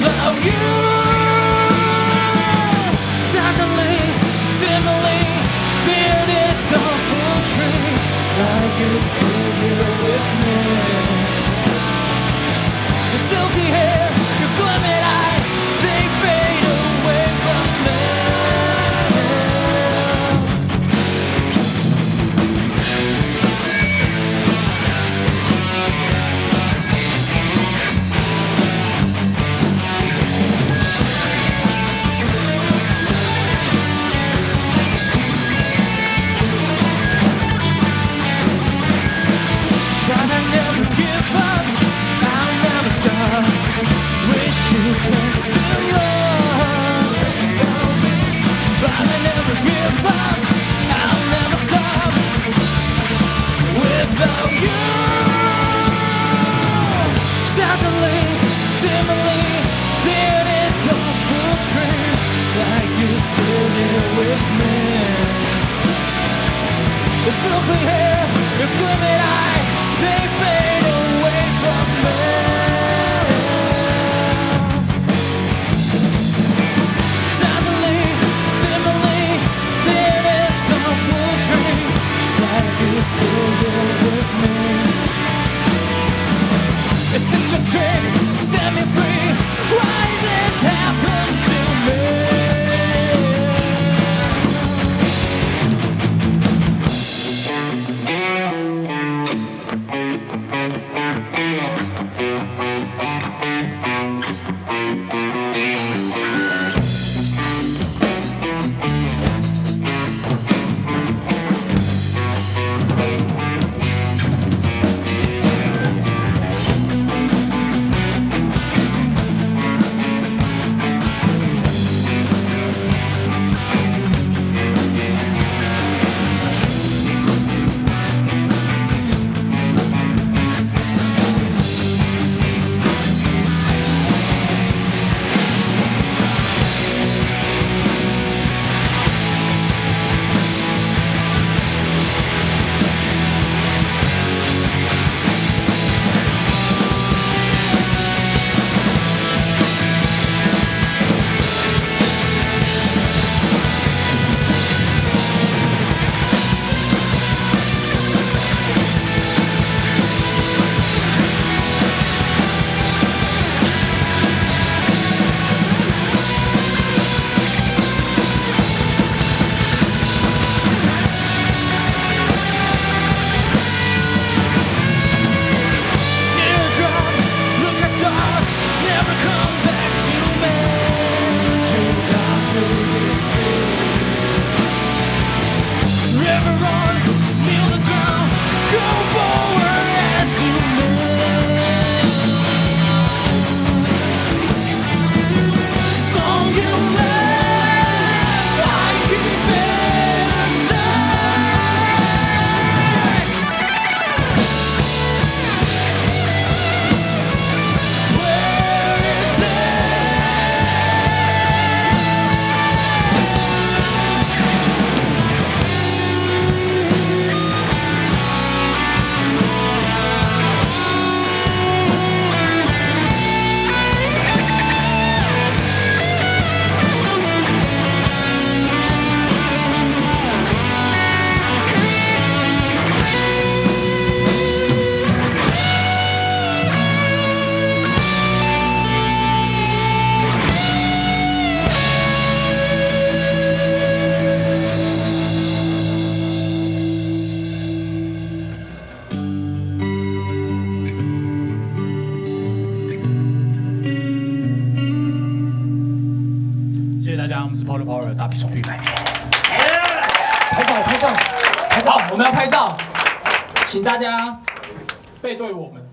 without you. Suddenly, dimly, there is some tree, like you're still here with me. Your silky hair, your gleaming eye, they fade away from me. But I never give up, I'll never stop. Wish you can still love. But I never give up, I'll never stop. Without you. Suddenly, dimly, there is a blue train, like you're still here with me. The silky hair, your gleaming eye, they fade away from me. Suddenly, dimly, there is some blue train, like you're still here with me. Is this your trick? Set me free. Why this happened to me? Power 大比手臂拍片，拍照，我们要拍照，请大家背对我们。